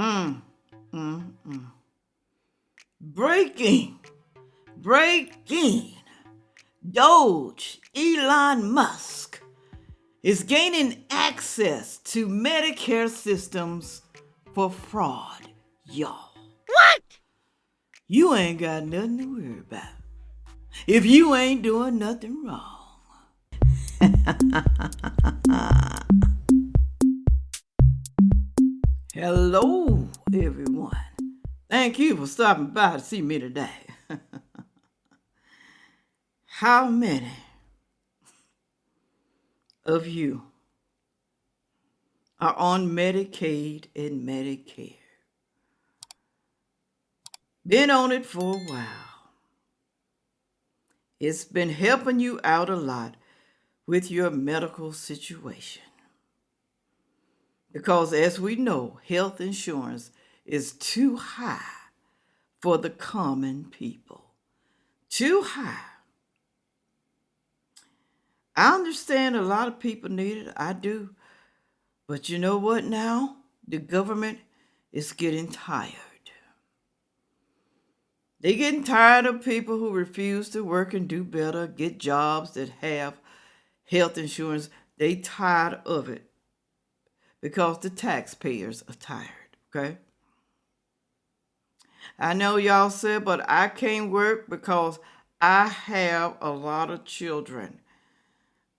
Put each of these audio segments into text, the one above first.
Mm, mm, mm. Breaking. D.O.G.E, Elon Musk, is gaining access to Medicare systems for fraud, y'all. What? You ain't got nothing to worry about if you ain't doing nothing wrong. Hello, everyone. Thank you for stopping by to see me today. How many of you are on Medicaid and Medicare? Been on it for a while. It's been helping you out a lot with your medical situation. Because as we know, health insurance is too high for the common people. Too high. I understand a lot of people need it. I do. But you know what now? The government is getting tired. They're getting tired of people who refuse to work and do better, get jobs that have health insurance. They tired of it because the taxpayers are tired, okay? I know y'all said, but I can't work because I have a lot of children.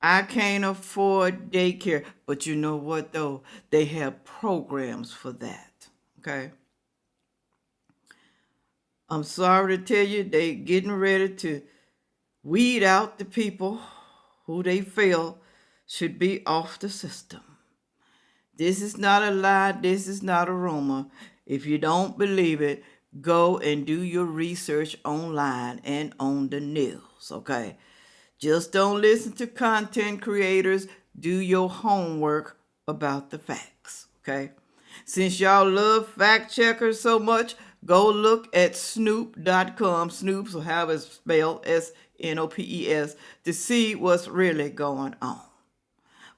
I can't afford daycare. But you know what, though? They have programs for that, okay? I'm sorry to tell you, they getting ready to weed out the people who they feel should be off the system. This is not a lie. This is not a rumor. If you don't believe it, go and do your research online and on the news, okay? Just don't listen to content creators. Do your homework about the facts, okay? Since y'all love fact checkers so much, go look at snoop.com, Snoops, or how it's spelled, SNOPES, to see what's really going on.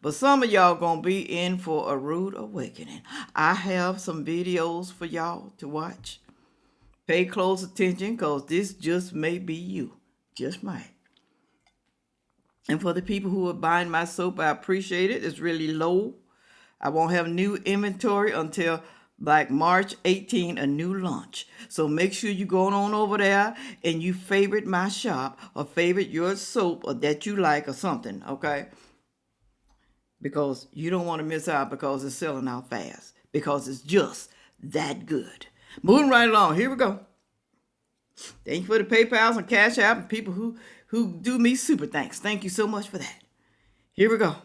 But some of y'all gonna be in for a rude awakening. I have some videos for y'all to watch. Pay close attention, because this just may be you. Just might. And for the people who are buying my soap, I appreciate it. It's really low. I won't have new inventory until like March 18, a new launch. So make sure you go on over there and you favorite my shop or favorite your soap or that you like or something, okay? Because you don't want to miss out because it's selling out fast. Because it's just that good. Moving right along. Here we go. Thank you for the PayPals and Cash App and people who do me super thanks. Thank you so much for that. Here we go.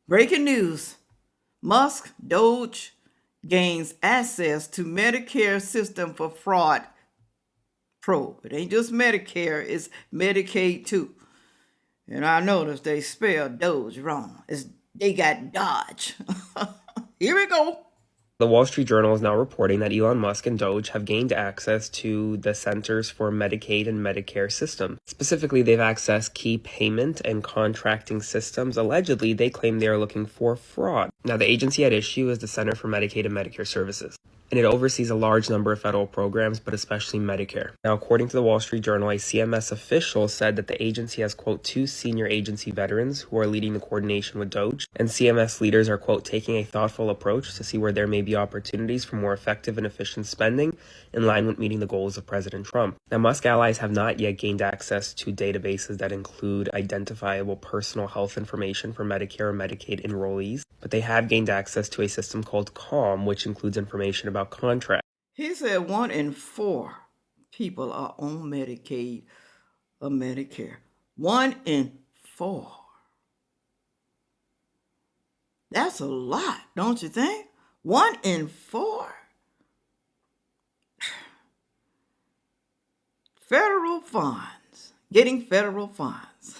Breaking news. Musk, D.O.G.E, gains access to Medicare system for fraud probe. It ain't just Medicare, it's Medicaid too. And I noticed they spelled D.O.G.E wrong. They got Dodge. Here we go. The Wall Street Journal is now reporting that Elon Musk and D.O.G.E have gained access to the Centers for Medicaid and Medicare system. Specifically, they've accessed key payment and contracting systems. Allegedly, they claim they are looking for fraud. Now, the agency at issue is the Center for Medicaid and Medicare Services, and it oversees a large number of federal programs, but especially Medicare. Now, according to the Wall Street Journal, a CMS official said that the agency has, quote, 2 senior agency veterans who are leading the coordination with D.O.G.E, and CMS leaders are, quote, taking a thoughtful approach to see where there may be opportunities for more effective and efficient spending in line with meeting the goals of President Trump. Now, Musk allies have not yet gained access to databases that include identifiable personal health information for Medicare or Medicaid enrollees, but they have gained access to a system called CALM, which includes information about contracts. He said 1 in 4 people are on Medicaid or Medicare. 1 in 4. That's a lot, don't you think? 1 in 4. Federal funds. Getting federal funds.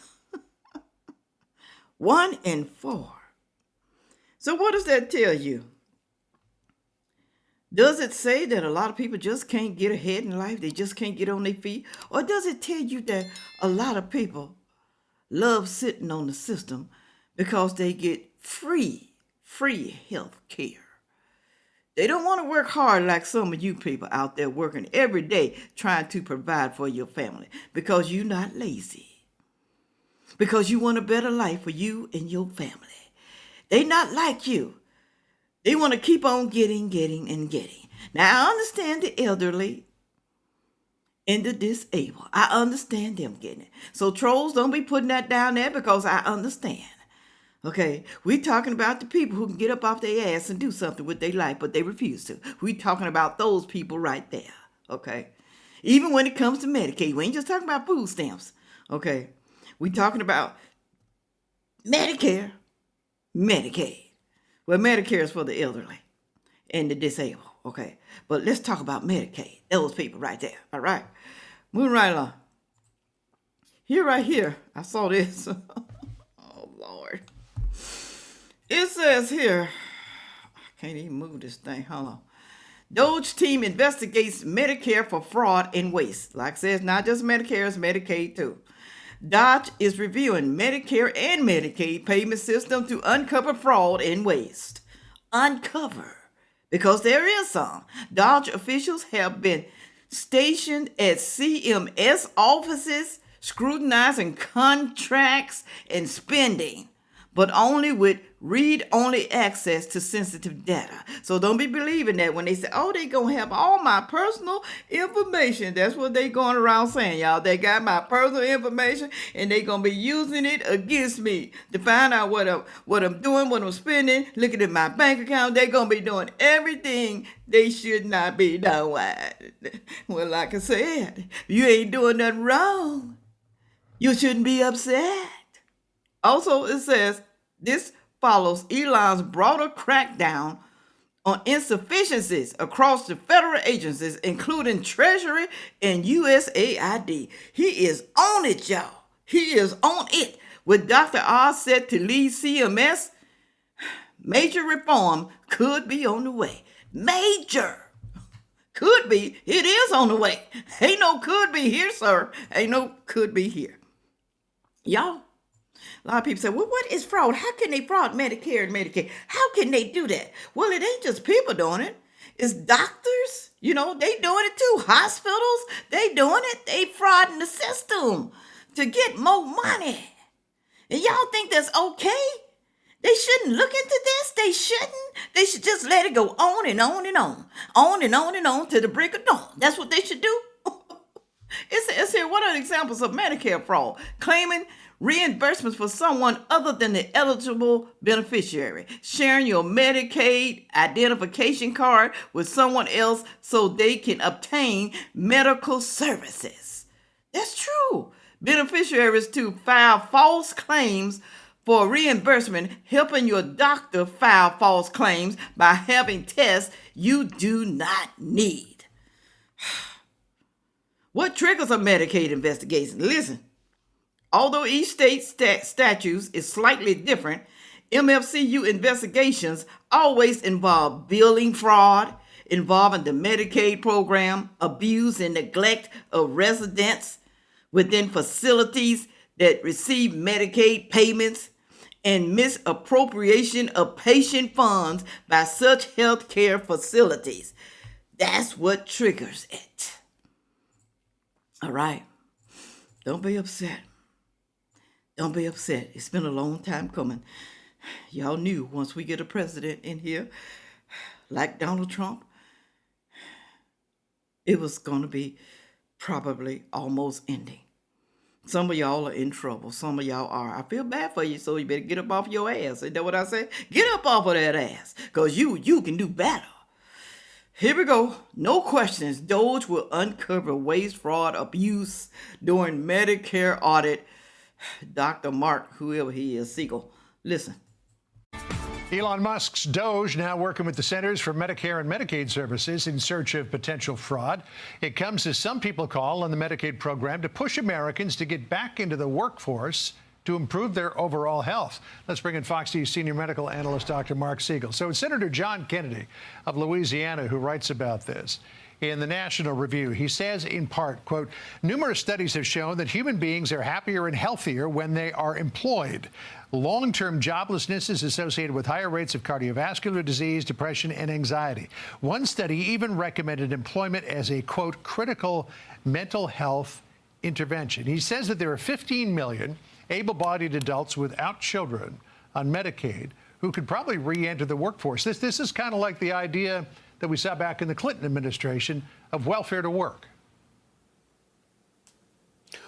1 in 4. So what does that tell you? Does it say that a lot of people just can't get ahead in life? They just can't get on their feet? Or does it tell you that a lot of people love sitting on the system because they get free health care? They don't want to work hard like some of you people out there working every day trying to provide for your family because you're not lazy. Because you want a better life for you and your family. They not like you. They want to keep on getting, and getting. Now, I understand the elderly and the disabled. I understand them getting it. So trolls, don't be putting that down there because I understand. Okay, we talking about the people who can get up off their ass and do something with their life, but they refuse to. We talking about those people right there. Okay, even when it comes to Medicaid, we ain't just talking about food stamps. Okay, we talking about Medicare, Medicaid. Well, Medicare is for the elderly and the disabled. Okay, but let's talk about Medicaid. Those people right there. All right, moving right along. Right here, I saw this. Oh Lord. It says here, I can't even move this thing. Hold on. D.O.G.E team investigates Medicare for fraud and waste. Like I said, not just Medicare, it's Medicaid too. D.O.G.E is reviewing Medicare and Medicaid payment system to uncover fraud and waste. Uncover. Because there is some. D.O.G.E officials have been stationed at CMS offices scrutinizing contracts and spending, but only with read-only access to sensitive data. So don't be believing that when they say, oh, they gonna have all my personal information. That's what they going around saying, y'all. They got my personal information and they gonna be using it against me to find out what I'm doing, what I'm spending, looking at my bank account. They gonna be doing everything they should not be doing. Well, like I said, you ain't doing nothing wrong. You shouldn't be upset. Also, it says this follows Elon's broader crackdown on insufficiencies across the federal agencies, including Treasury and USAID. He is on it, y'all. He is on it. With Dr. Oz set to lead CMS, major reform could be on the way. Major. Could be. It is on the way. Ain't no could be here, sir. Ain't no could be here. Y'all, a lot of people say, well, what is fraud? How can they fraud Medicare and Medicaid? How can they do that? Well, it ain't just people doing it. It's doctors. You know, they doing it too. Hospitals, they doing it. They frauding the system to get more money. And y'all think that's okay? They shouldn't look into this. They shouldn't. They should just let it go on and on and on. On and on and on to the break of dawn. That's what they should do. It's here. What are examples of Medicare fraud? Claiming reimbursements for someone other than the eligible beneficiary. Sharing your Medicaid identification card with someone else so they can obtain medical services. That's true. Beneficiaries to file false claims for reimbursement, helping your doctor file false claims by having tests you do not need. What triggers a Medicaid investigation? Listen, although each state statutes is slightly different, MFCU investigations always involve billing fraud, involving the Medicaid program, abuse and neglect of residents within facilities that receive Medicaid payments, and misappropriation of patient funds by such healthcare facilities. That's what triggers it. All right. Don't be upset. Don't be upset. It's been a long time coming. Y'all knew once we get a president in here, like Donald Trump, it was going to be probably almost ending. Some of y'all are in trouble. Some of y'all are. I feel bad for you, so you better get up off your ass. Ain't that what I say? Get up off of that ass, because you can do better. Here we go. No questions. D.O.G.E will uncover waste, fraud, abuse during Medicare audit. Dr. Mark, whoever he is, Siegel. Listen. Elon Musk's D.O.G.E now working with the Centers for Medicare and Medicaid Services in search of potential fraud. It comes as some people call on the Medicaid program to push Americans to get back into the workforce to improve their overall health. Let's bring in Fox News senior medical analyst Dr. Mark Siegel. So it's Senator John Kennedy of Louisiana who writes about this. in the National Review. He says, in part, quote, numerous studies have shown that human beings are happier and healthier when they are employed. Long-term joblessness is associated with higher rates of cardiovascular disease, depression, and anxiety. One study even recommended employment as a, quote, critical mental health intervention. He says that there are 15 million able-bodied adults without children on Medicaid who could probably re-enter the workforce. This is kind of like the idea that we saw back in the Clinton administration of welfare to work.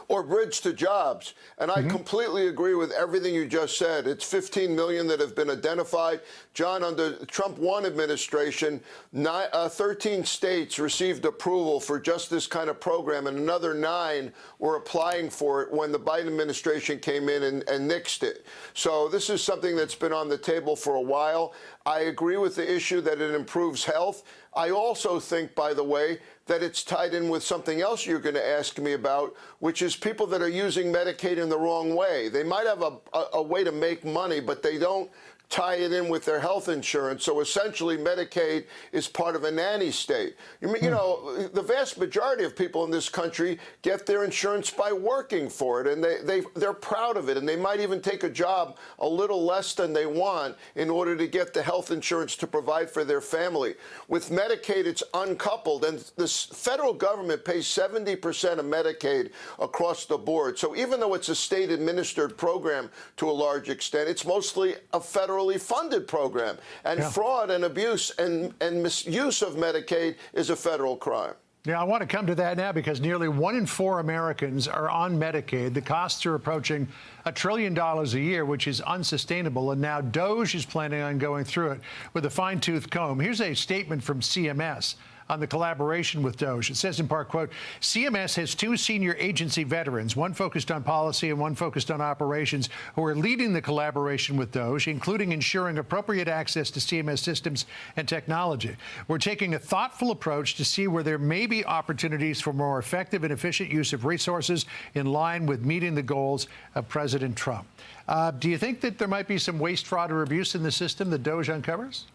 Or bridge to jobs. And I completely agree with everything you just said. It's 15 million that have been identified. John, under the Trump 1 administration, 13 states received approval for just this kind of program, and another 9 were applying for it when the Biden administration came in and nixed it. So this is something that's been on the table for a while. I agree with the issue that it improves health. I also think, by the way, that it's tied in with something else you're going to ask me about, which is people that are using Medicaid in the wrong way. They might have a way to make money, but they don't tie it in with their health insurance. So essentially, Medicaid is part of a nanny state. You know, the vast majority of people in this country get their insurance by working for it, and they're proud of it, and they might even take a job a little less than they want in order to get the health insurance to provide for their family. With Medicaid, it's uncoupled, and the federal government pays 70% of Medicaid across the board. So even though it's a state-administered program to a large extent, it's mostly a federally funded program. And fraud and abuse and misuse of Medicaid is a federal crime. Yeah, I want to come to that now because nearly 1 in 4 Americans are on Medicaid. The costs are approaching $1 trillion a year, which is unsustainable. And now DOGE is planning on going through it with a fine-tooth comb. Here's a statement from CMS on the collaboration with DOGE. It says in part, quote, CMS has 2 senior agency veterans, one focused on policy and one focused on operations, who are leading the collaboration with DOGE, including ensuring appropriate access to CMS systems and technology. We're taking a thoughtful approach to see where there may be opportunities for more effective and efficient use of resources in line with meeting the goals of President Trump. Do you think that there might be some waste, fraud, or abuse in the system that DOGE uncovers?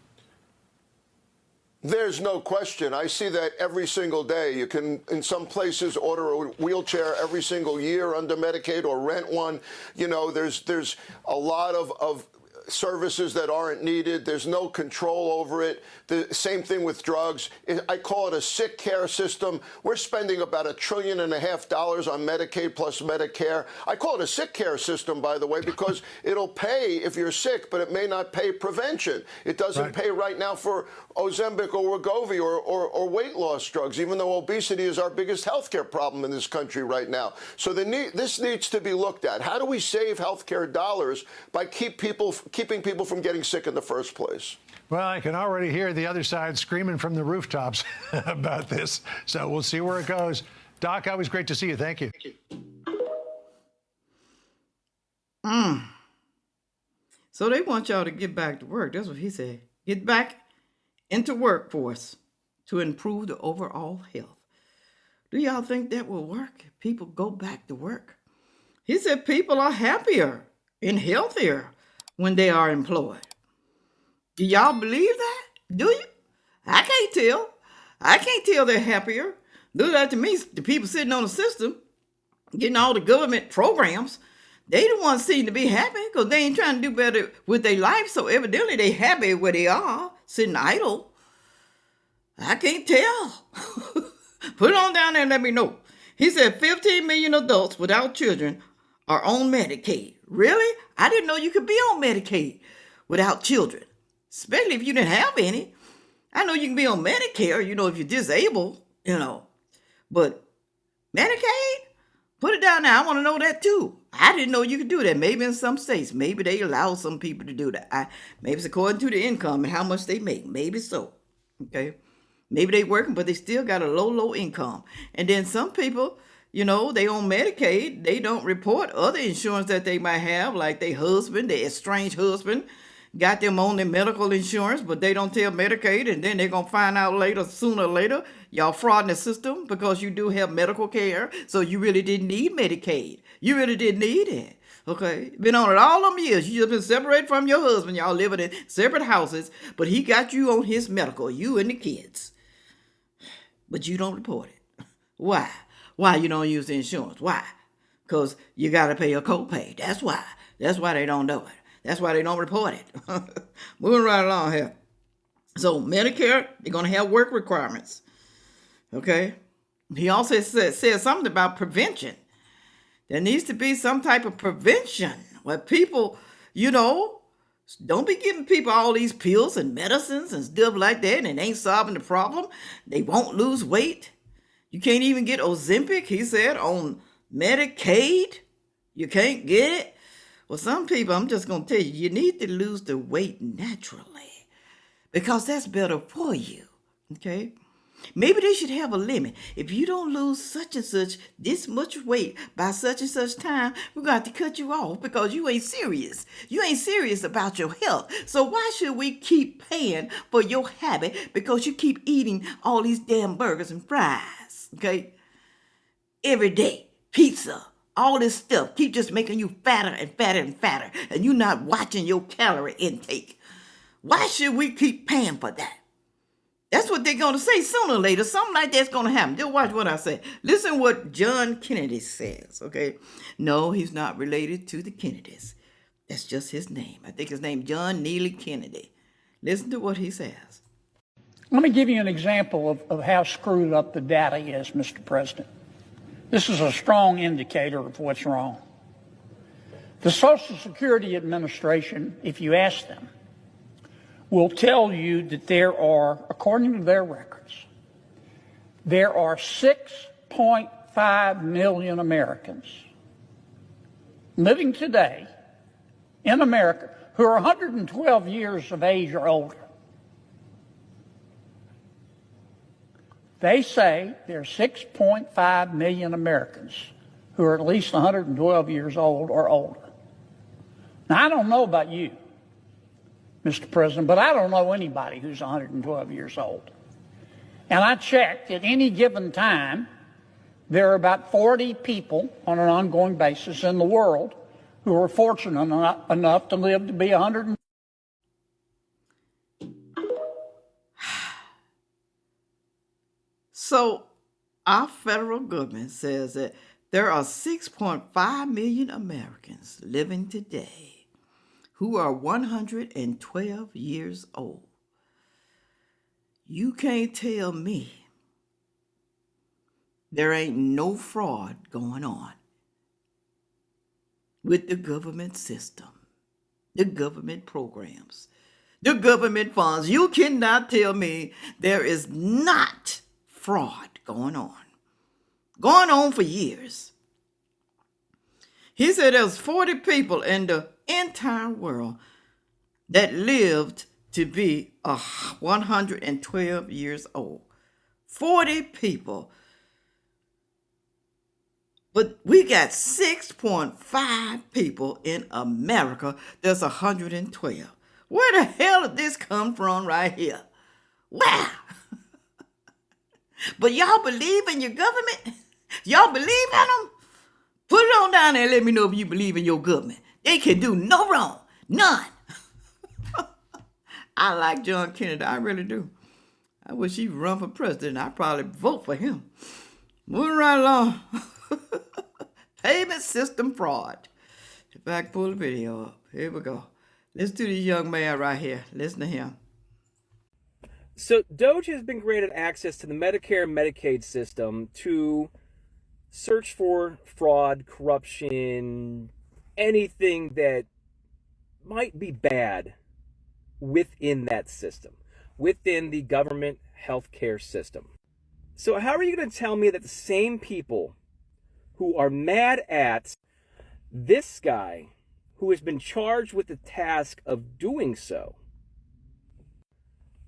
There's no question. I see that every single day. You can, in some places, order a wheelchair every single year under Medicaid or rent one. You know, there's a lot of services that aren't needed. There's no control over it. The same thing with drugs. I call it a sick care system. We're spending about $1.5 trillion on Medicaid plus Medicare. I call it a sick care system, by the way, because it'll pay if you're sick, but it may not pay prevention. It doesn't pay right now for Ozempic or Wegovy or weight loss drugs, even though obesity is our biggest healthcare problem in this country right now. So this needs to be looked at. How do we save healthcare dollars by keeping people from getting sick in the first place? Well, I can already hear the other side screaming from the rooftops about this. So we'll see where it goes. Doc, always great to see you. Thank you. So they want y'all to get back to work. That's what he said. Get back into workforce to improve the overall health. Do y'all think that will work? People go back to work. He said people are happier and healthier when they are employed. Do y'all believe that? Do you? I can't tell. I can't tell they're happier. Do that to me. The people sitting on the system, getting all the government programs, they the ones seem to be happy because they ain't trying to do better with their life. So evidently they happy where they are, sitting idle. I can't tell. Put it on down there and let me know. He said 15 million adults without children are on Medicaid. Really? I didn't know you could be on Medicaid without children, especially if you didn't have any. I know you can be on Medicare, you know, if you're disabled, you know. But Medicaid? Put it down there. I want to know that too. I didn't know you could do that. Maybe in some states, maybe they allow some people to do that. Maybe it's according to the income and how much they make. Maybe so. Okay. Maybe they working, but they still got a low income. And then some people, you know, they on Medicaid. They don't report other insurance that they might have, like their husband, their estranged husband, got them on their medical insurance, but they don't tell Medicaid, and then they're going to find out later, sooner or later, y'all fraud in the system because you do have medical care, so you really didn't need Medicaid. You really didn't need it. Okay? Been on it all them years. You just been separated from your husband. Y'all living in separate houses, but he got you on his medical, you and the kids. but you don't report it. Why? Why you don't use the insurance? Why? Because you got to pay a copay. That's why. That's why they don't do it. That's why they don't report it. Moving right along here. So Medicare, they're going to have work requirements. Okay? He also said something about prevention. There needs to be some type of prevention where people, don't be giving people all these pills and medicines and stuff like that, and it ain't solving the problem. They won't lose weight. You can't even get Ozempic, he said, on Medicaid. You can't get it. Well, some people, I'm just going to tell you, you need to lose the weight naturally because that's better for you. Okay? Maybe they should have a limit. If you don't lose such and such, this much weight by such and such time, we're going to have to cut you off because you ain't serious. You ain't serious about your health. So why should we keep paying for your habit because you keep eating all these damn burgers and fries, okay? Every day, pizza, all this stuff, keep just making you fatter and fatter and fatter, and you're not watching your calorie intake. Why should we keep paying for that? That's what they're going to say sooner or later. Something like that's going to happen. Just watch what I say. Listen what John Kennedy says, okay? No, he's not related to the Kennedys. That's just his name. I think his name John Neely Kennedy. Listen to what he says. Let me give you an example of how screwed up the data is, Mr. President. This is a strong indicator of what's wrong. The Social Security Administration, if you ask them, will tell you that there are, according to their records, there are 6.5 million Americans living today in America who are 112 years of age or older. They say there are 6.5 million Americans who are at least 112 years old or older. Now, I don't know about you, Mr. President, but I don't know anybody who's 112 years old. And I checked, at any given time, there are about 40 people on an ongoing basis in the world who are fortunate enough to live to be 100. So our federal government says that there are 6.5 million Americans living today who are 112 years old. You can't tell me there ain't no fraud going on with the government system, the government programs, the government funds. You cannot tell me there is not fraud going on for years. He said there was 40 people in the entire world that lived to be 112 years old. 40 people. But we got 6.5 people in America that's 112. Where the hell did this come from right here? Wow. But y'all believe in your government? Y'all believe in them? Put it on down there and let me know if you believe in your government. They can do no wrong. None. I like John Kennedy. I really do. I wish he'd run for president. I'd probably vote for him. Moving right along. Payment system fraud. If I can pull the video up. Here we go. Listen to this young man right here. Listen to him. So D.O.G.E has been granted access to the Medicare and Medicaid system to search for fraud, corruption, anything that might be bad within that system, within the government healthcare system. So how are you going to tell me that the same people who are mad at this guy who has been charged with the task of doing so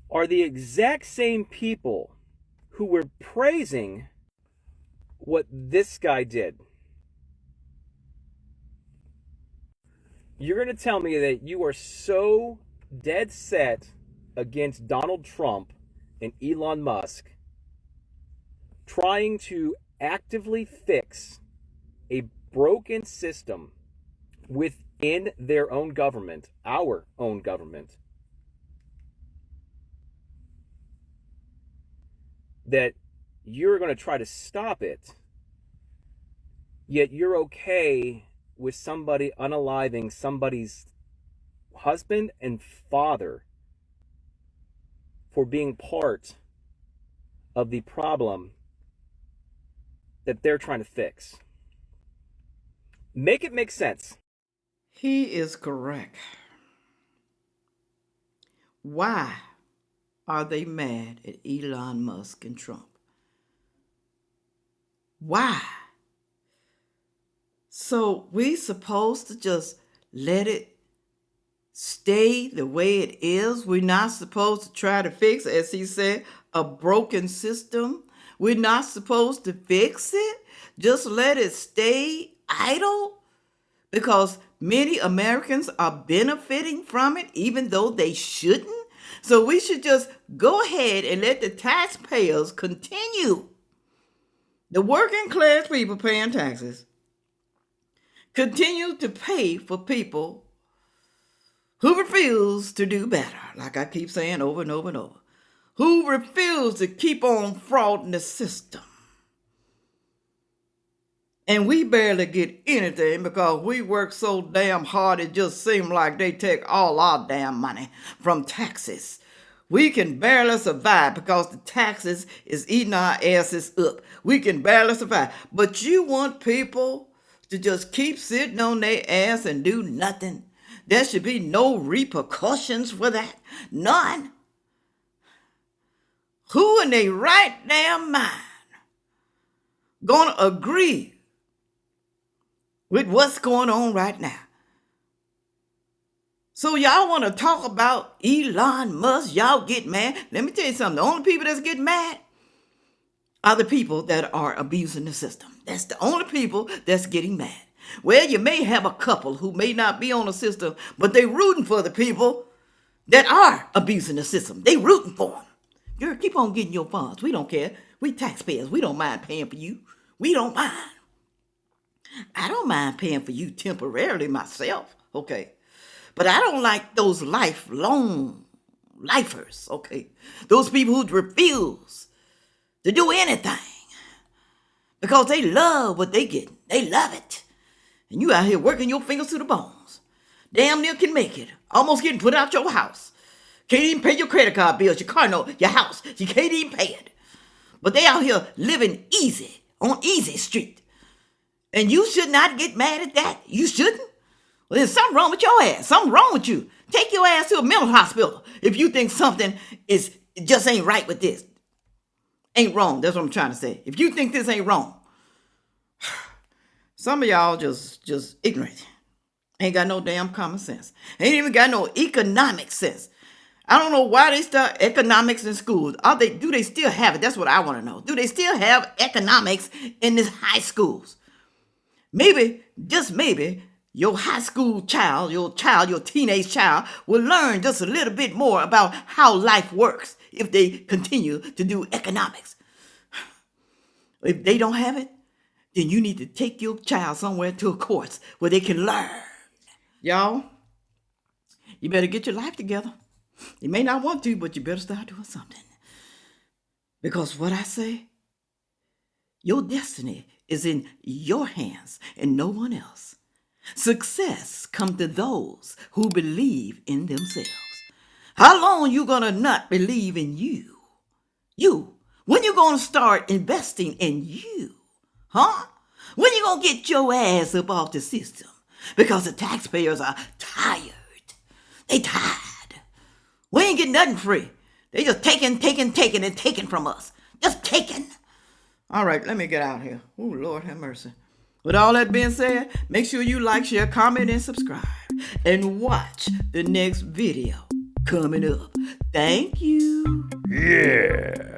are the exact same people who were praising what this guy did? You're going to tell me that you are so dead set against Donald Trump and Elon Musk trying to actively fix a broken system within their own government, our own government, that you're going to try to stop it, yet you're okay with somebody unaliving somebody's husband and father for being part of the problem that they're trying to fix. Make it make sense. He is correct. Why are they mad at Elon Musk and Trump? Why? So we supposed to just let it stay the way it is? We're not supposed to try to fix, as he said, a broken system. We're not supposed to fix it. Just let it stay idle because many Americans are benefiting from it, even though they shouldn't. So we should just go ahead and let the taxpayers continue. The working class people paying taxes continue to pay for people who refuse to do better, like I keep saying over and over and over, who refuse to keep on frauding the system. And we barely get anything because we work so damn hard it just seems like they take all our damn money from taxes. We can barely survive because the taxes is eating our asses up. We can barely survive. But you want people to just keep sitting on their ass and do nothing. There should be no repercussions for that. None. Who in their right damn mind gonna agree with what's going on right now? So y'all want to talk about Elon Musk? Y'all get mad. Let me tell you something. The only people that's getting mad are the people that are abusing the system. That's the only people that's getting mad. Well, you may have a couple who may not be on the system, but they rooting for the people that are abusing the system. They rooting for them. Girl, keep on getting your funds. We don't care. We taxpayers. We don't mind paying for you. We don't mind. I don't mind paying for you temporarily myself, okay? But I don't like those lifelong lifers, okay? Those people who refuse to do anything because they love what they get. They love it. And you out here working your fingers to the bones. Damn near can make it. Almost getting put out your house. Can't even pay your credit card bills, your car note, your house. You can't even pay it. But they out here living easy on Easy Street. And you should not get mad at that. You shouldn't. Well, there's something wrong with your ass. Something wrong with you. Take your ass to a mental hospital if you think something just ain't right with this. Ain't wrong. That's what I'm trying to say. If you think this ain't wrong. Some of y'all just ignorant. Ain't got no damn common sense. Ain't even got no economic sense. I don't know why they start economics in schools. Do they still have it? That's what I want to know. Do they still have economics in these high schools? Maybe, just maybe, your high school child, your teenage child will learn just a little bit more about how life works if they continue to do economics. If they don't have it, then you need to take your child somewhere to a course where they can learn. Y'all, you better get your life together. You may not want to, but you better start doing something. Because what I say, your destiny is in your hands and no one else. Success comes to those who believe in themselves. How long you gonna not believe in you? You. When you gonna start investing in you? Huh? When you gonna get your ass up off the system? Because the taxpayers are tired. They tired. We ain't getting nothing free. They just taking from us. Just taking. All right, let me get out here. Oh, Lord have mercy. With all that being said, make sure you like, share, comment, and subscribe. And watch the next video coming up. Thank you. Yeah.